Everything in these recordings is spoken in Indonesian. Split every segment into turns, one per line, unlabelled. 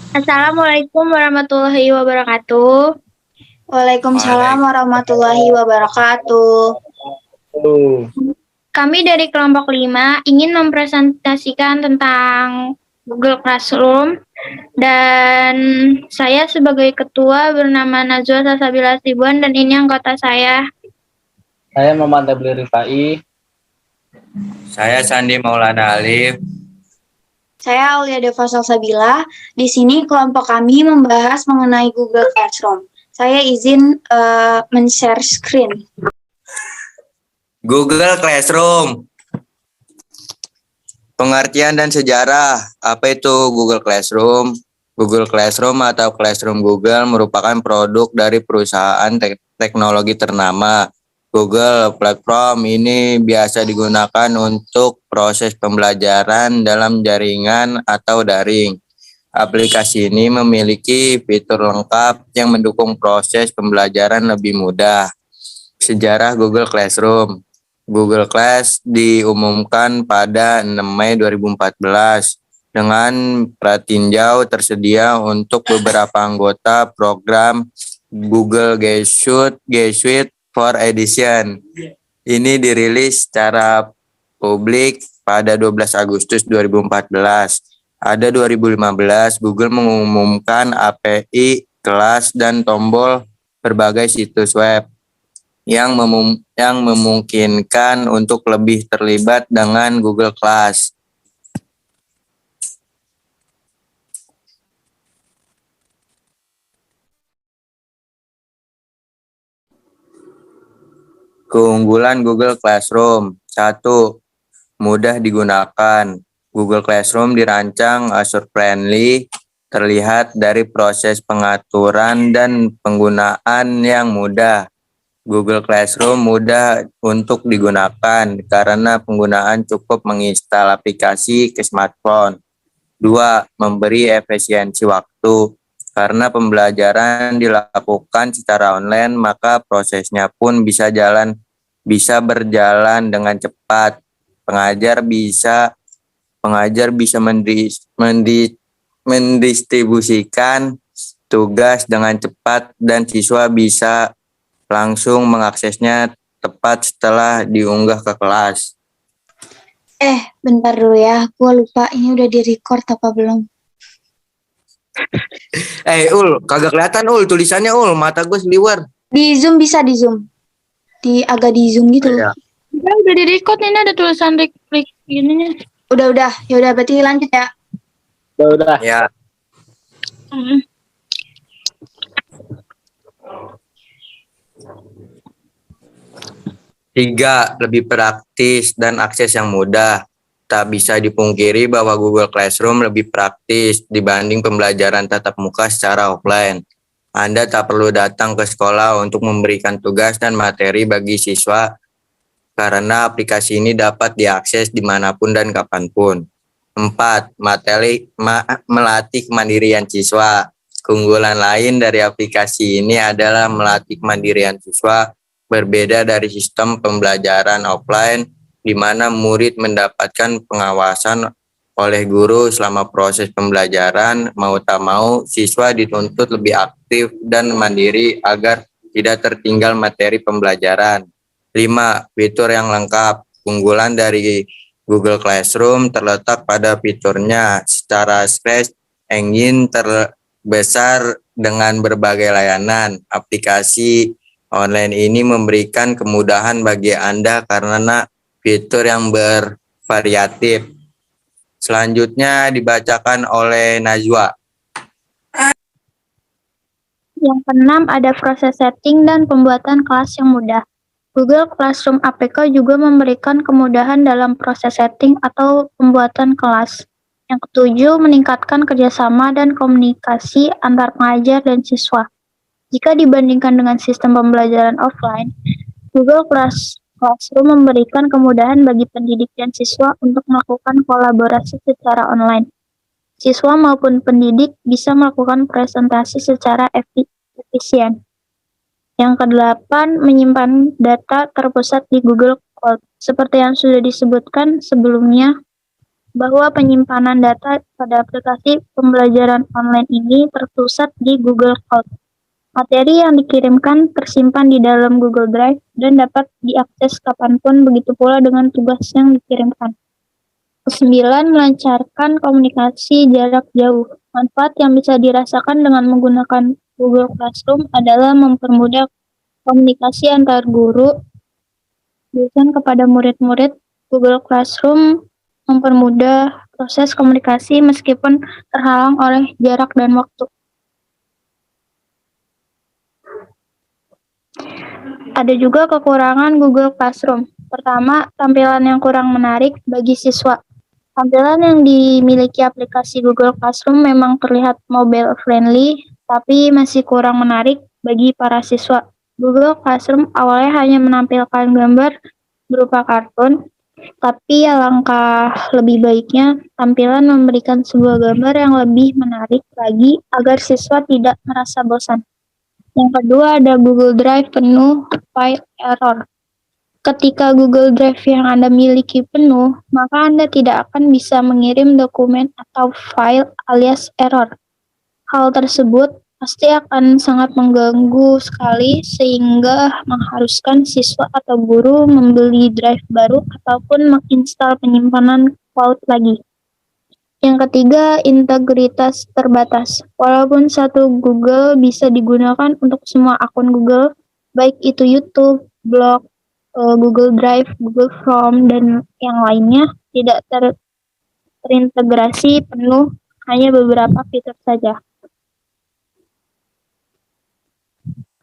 Assalamualaikum warahmatullahi wabarakatuh.
Waalaikumsalam
Waalaikumsalam.
warahmatullahi wabarakatuh.
Kami dari kelompok 5 ingin mempresentasikan tentang Google Classroom dan saya sebagai ketua bernama Najwa Salsabila Hasibuan dan ini anggota saya.
Saya Muhammad Tabli Rifai.
Saya Sandi Maulana Alif.
Saya Aulia Deva Salsabila. Di sini kelompok kami membahas mengenai Google Classroom. Saya izin men-share screen.
Google Classroom. Pengertian dan sejarah. Apa itu Google Classroom? Google Classroom atau Classroom Google merupakan produk dari perusahaan teknologi ternama. Google Platform ini biasa digunakan untuk proses pembelajaran dalam jaringan atau daring. Aplikasi ini memiliki fitur lengkap yang mendukung proses pembelajaran lebih mudah. Sejarah Google Classroom. Google Class diumumkan pada 6 Mei 2014 dengan pratinjau tersedia untuk beberapa anggota program Google G Suite for Edition. Ini dirilis secara publik pada 12 Agustus 2014. Pada 2015, Google mengumumkan API, kelas, dan tombol berbagai situs web yang memungkinkan untuk lebih terlibat dengan Google Class. Keunggulan Google Classroom. 1. Mudah digunakan. Google Classroom dirancang user-friendly, terlihat dari proses pengaturan dan penggunaan yang mudah. Google Classroom mudah untuk digunakan karena penggunaan cukup menginstal aplikasi ke smartphone. 2. Memberi efisiensi waktu. Karena pembelajaran dilakukan secara online, maka prosesnya pun bisa berjalan dengan cepat. Pengajar bisa mendistribusikan tugas dengan cepat dan siswa bisa langsung mengaksesnya tepat setelah diunggah ke kelas.
Bentar dulu ya, gue lupa ini udah di-record apa belum?
Kagak kelihatan tulisannya mata gue seliwer.
Di Zoom bisa di Zoom. Agak di Zoom gitu.
Ya.
Udah di-record, ini ada tulisan klik ininya.
Udah. Yaudah berarti lanjut ya.
Udah.
Ya. 3. Lebih praktis dan akses yang mudah. Tak bisa dipungkiri bahwa Google Classroom lebih praktis dibanding pembelajaran tatap muka secara offline. Anda tak perlu datang ke sekolah untuk memberikan tugas dan materi bagi siswa karena aplikasi ini dapat diakses dimanapun dan kapanpun. 4. Melatih kemandirian siswa. Keunggulan lain dari aplikasi ini adalah melatih kemandirian siswa berbeda dari sistem pembelajaran offline di mana murid mendapatkan pengawasan oleh guru selama proses pembelajaran. Mau tak mau, siswa dituntut lebih aktif dan mandiri agar tidak tertinggal materi pembelajaran. 5. Fitur yang lengkap. Keunggulan dari Google Classroom terletak pada fiturnya. Secara search engine terbesar dengan berbagai layanan. Aplikasi online ini memberikan kemudahan bagi Anda karena fitur yang bervariatif. Selanjutnya dibacakan oleh Najwa.
Yang keenam, ada proses setting dan pembuatan kelas yang mudah. Google Classroom APK juga memberikan kemudahan dalam proses setting atau pembuatan kelas. Yang ketujuh, meningkatkan kerjasama dan komunikasi antar pengajar dan siswa. Jika dibandingkan dengan sistem pembelajaran offline, Google Classroom memberikan kemudahan bagi pendidik dan siswa untuk melakukan kolaborasi secara online. Siswa maupun pendidik bisa melakukan presentasi secara efisien. Yang kedelapan, menyimpan data terpusat di Google Cloud. Seperti yang sudah disebutkan sebelumnya, bahwa penyimpanan data pada aplikasi pembelajaran online ini terpusat di Google Cloud. Materi yang dikirimkan tersimpan di dalam Google Drive dan dapat diakses kapanpun, begitu pula dengan tugas yang dikirimkan. Kesembilan, melancarkan komunikasi jarak jauh. Manfaat yang bisa dirasakan dengan menggunakan Google Classroom adalah mempermudah komunikasi antar guru, dosen kepada murid-murid. Google Classroom mempermudah proses komunikasi meskipun terhalang oleh jarak dan waktu. Ada juga kekurangan Google Classroom. Pertama, tampilan yang kurang menarik bagi siswa. Tampilan yang dimiliki aplikasi Google Classroom memang terlihat mobile friendly, tapi masih kurang menarik bagi para siswa. Google Classroom awalnya hanya menampilkan gambar berupa kartun, tapi alangkah lebih baiknya tampilan memberikan sebuah gambar yang lebih menarik lagi agar siswa tidak merasa bosan. Yang kedua, ada Google Drive penuh file error. Ketika Google Drive yang Anda miliki penuh, maka Anda tidak akan bisa mengirim dokumen atau file alias error. Hal tersebut pasti akan sangat mengganggu sekali sehingga mengharuskan siswa atau guru membeli drive baru ataupun menginstal penyimpanan cloud lagi. Yang ketiga, integritas terbatas. Walaupun satu Google bisa digunakan untuk semua akun Google, baik itu YouTube, blog, Google Drive, Google Chrome, dan yang lainnya, tidak terintegrasi penuh, hanya beberapa fitur saja.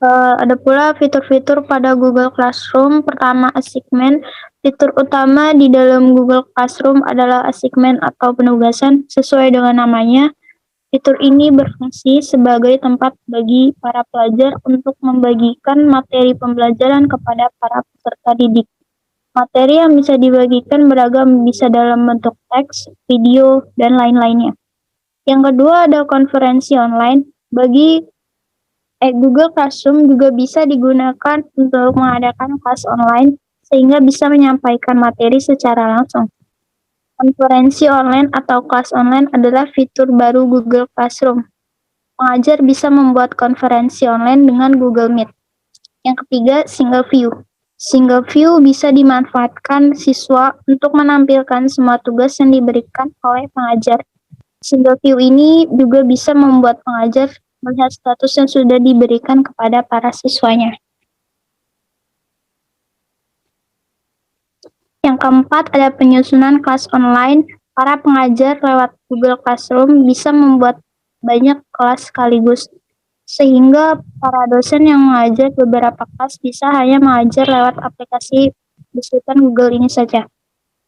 Ada pula fitur-fitur pada Google Classroom. Pertama, assignment. Fitur utama di dalam Google Classroom adalah assignment atau penugasan. Sesuai dengan namanya, fitur ini berfungsi sebagai tempat bagi para pelajar untuk membagikan materi pembelajaran kepada para peserta didik. Materi yang bisa dibagikan beragam, bisa dalam bentuk teks, video, dan lain-lainnya. Yang kedua, ada konferensi online. Google Classroom juga bisa digunakan untuk mengadakan kelas online sehingga bisa menyampaikan materi secara langsung. Konferensi online atau kelas online adalah fitur baru Google Classroom. Pengajar bisa membuat konferensi online dengan Google Meet. Yang ketiga, single view. Single view bisa dimanfaatkan siswa untuk menampilkan semua tugas yang diberikan oleh pengajar. Single view ini juga bisa membuat pengajar melihat status yang sudah diberikan kepada para siswanya. Yang keempat, ada penyusunan kelas online. Para pengajar lewat Google Classroom bisa membuat banyak kelas sekaligus, sehingga para dosen yang mengajar beberapa kelas bisa hanya mengajar lewat aplikasi besutan Google ini saja.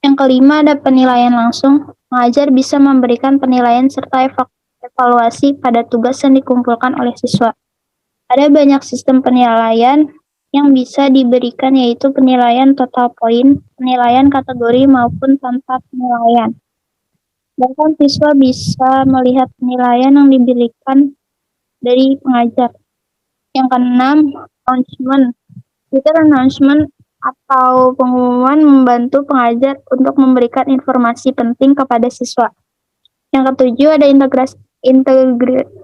Yang kelima, ada penilaian langsung. Pengajar bisa memberikan penilaian serta evaluasi pada tugas yang dikumpulkan oleh siswa. Ada banyak sistem penilaian yang bisa diberikan, yaitu penilaian total poin, penilaian kategori maupun tanpa penilaian. Bahkan siswa bisa melihat penilaian yang diberikan dari pengajar. Yang keenam, announcement. Fitur announcement atau pengumuman membantu pengajar untuk memberikan informasi penting kepada siswa. Yang ketujuh, ada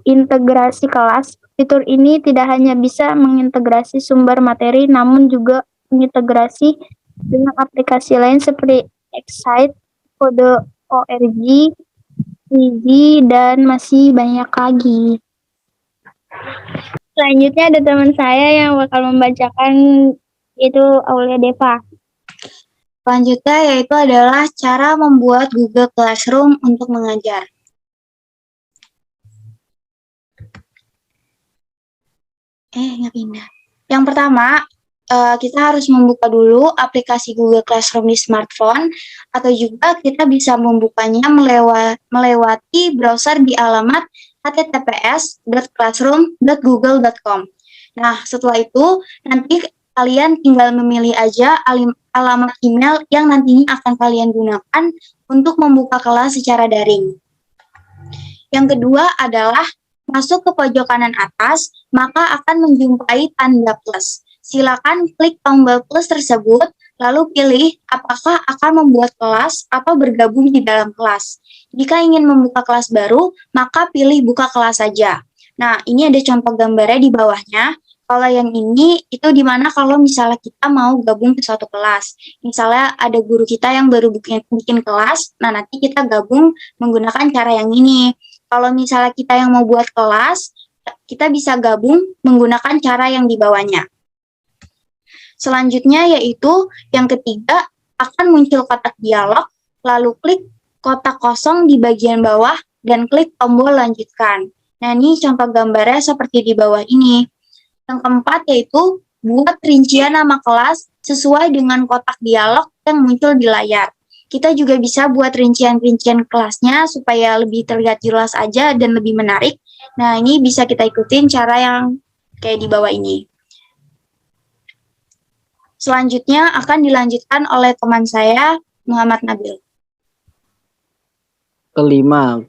integrasi kelas. Fitur ini tidak hanya bisa mengintegrasi sumber materi, namun juga mengintegrasi dengan aplikasi lain seperti Excite, Kode.org, Easy, dan masih banyak lagi. Selanjutnya ada teman saya yang bakal membacakan, yaitu Aulia Deva.
Selanjutnya yaitu adalah cara membuat Google Classroom untuk mengajar. Nggak pindah. Yang pertama, kita harus membuka dulu aplikasi Google Classroom di smartphone, atau juga kita bisa membukanya melewati browser di alamat https://classroom.google.com. Nah, setelah itu nanti kalian tinggal memilih aja alamat email yang nantinya akan kalian gunakan untuk membuka kelas secara daring. Yang kedua adalah masuk ke pojok kanan atas, maka akan menjumpai tanda plus. Silakan klik tombol plus tersebut, Lalu pilih apakah akan membuat kelas atau bergabung di dalam kelas. Jika ingin membuka kelas baru, maka pilih buka kelas saja. Nah, ini ada contoh gambarnya di bawahnya. Kalau yang ini itu dimana kalau misalnya kita mau gabung ke suatu kelas. Misalnya ada guru kita yang baru bikin kelas, nah nanti kita gabung menggunakan cara yang ini. Kalau misalnya kita yang mau buat kelas, kita bisa gabung menggunakan cara yang di bawahnya. Selanjutnya yaitu yang ketiga, akan muncul kotak dialog, lalu klik kotak kosong di bagian bawah dan klik tombol lanjutkan. Nah, ini contoh gambarnya seperti di bawah ini. Yang keempat yaitu buat rincian nama kelas sesuai dengan kotak dialog yang muncul di layar. Kita juga bisa buat rincian-rincian kelasnya supaya lebih terlihat jelas aja dan lebih menarik. Nah, ini bisa kita ikutin cara yang kayak di bawah ini. Selanjutnya akan dilanjutkan oleh teman saya, Muhammad Nabil.
Kelima,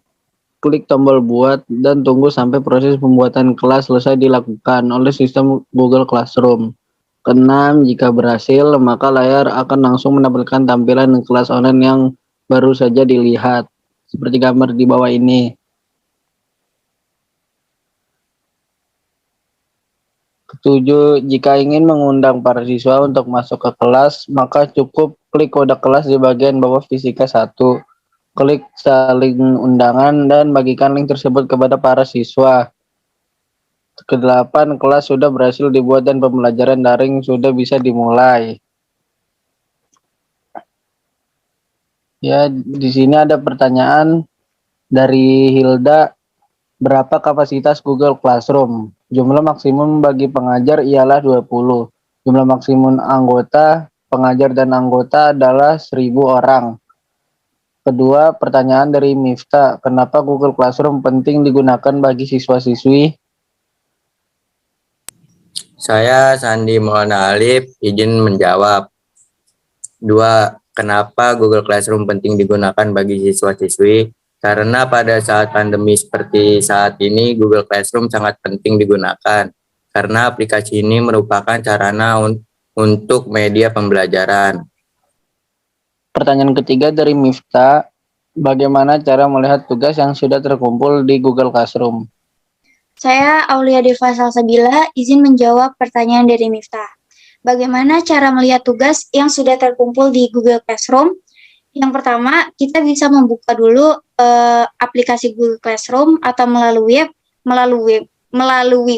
klik tombol buat dan tunggu sampai proses pembuatan kelas selesai dilakukan oleh sistem Google Classroom. Keenam, jika berhasil, maka layar akan langsung menampilkan tampilan kelas online yang baru saja dilihat, seperti gambar di bawah ini. Ketujuh, jika ingin mengundang para siswa untuk masuk ke kelas, maka cukup klik kode kelas di bagian bawah fisika 1. Klik salin undangan dan bagikan link tersebut kepada para siswa. Kedelapan, kelas sudah berhasil dibuat dan pembelajaran daring sudah bisa dimulai. Ya, di sini ada pertanyaan dari Hilda. Berapa kapasitas Google Classroom? Jumlah maksimum bagi pengajar ialah 20. Jumlah maksimum anggota, pengajar dan anggota adalah 1.000 orang. Kedua, pertanyaan dari Mifta, kenapa Google Classroom penting digunakan bagi siswa-siswi?
Saya Sandi Maulana Alif izin menjawab. 2. Kenapa Google Classroom penting digunakan bagi siswa-siswi? Karena pada saat pandemi seperti saat ini, Google Classroom sangat penting digunakan. Karena aplikasi ini merupakan sarana untuk media pembelajaran.
Pertanyaan ketiga dari Mifta, bagaimana cara melihat tugas yang sudah terkumpul di Google Classroom?
Saya Aulia Deva Salsabila izin menjawab pertanyaan dari Miftah. Bagaimana cara melihat tugas yang sudah terkumpul di Google Classroom? Yang pertama, kita bisa membuka dulu aplikasi Google Classroom atau melalui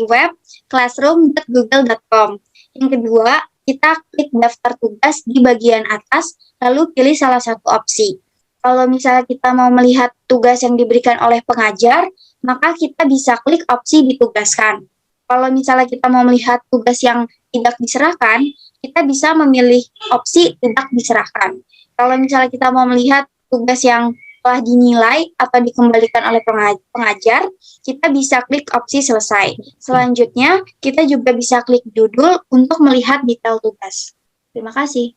web classroom.google.com. Yang kedua, kita klik daftar tugas di bagian atas, lalu pilih salah satu opsi. Kalau misalnya kita mau melihat tugas yang diberikan oleh pengajar, maka kita bisa klik opsi ditugaskan. Kalau misalnya kita mau melihat tugas yang tidak diserahkan, kita bisa memilih opsi tidak diserahkan. Kalau misalnya kita mau melihat tugas yang telah dinilai atau dikembalikan oleh pengajar, kita bisa klik opsi selesai. Selanjutnya, kita juga bisa klik judul untuk melihat detail tugas. Terima kasih.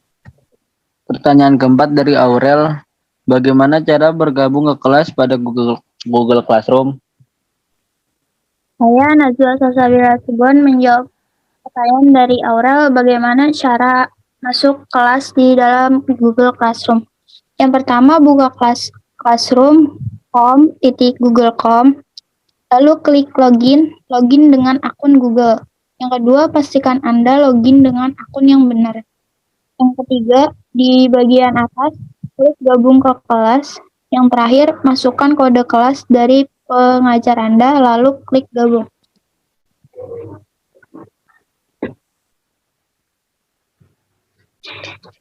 Pertanyaan keempat dari Aurel, bagaimana cara bergabung ke kelas pada Google Classroom?
Saya Najwa Salsabila Subon menjawab pertanyaan dari Aurel, bagaimana cara masuk kelas di dalam Google Classroom. Yang pertama, buka classroom.com/google.com, lalu klik login dengan akun Google. Yang kedua, pastikan Anda login dengan akun yang benar. Yang ketiga, di bagian atas, klik gabung ke kelas. Yang terakhir, masukkan kode kelas dari pengajar Anda, lalu klik gabung.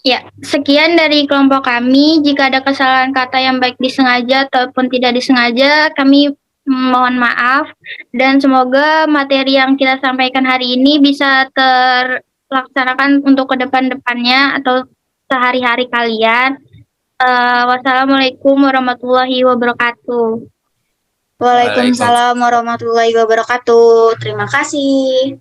Ya, sekian dari kelompok kami. Jika ada kesalahan kata yang baik disengaja ataupun tidak disengaja, kami mohon maaf. Dan semoga materi yang kita sampaikan hari ini bisa terlaksanakan untuk ke depan-depannya atau sehari-hari kalian. Wassalamualaikum warahmatullahi wabarakatuh.
Waalaikumsalam warahmatullahi wabarakatuh. Terima kasih.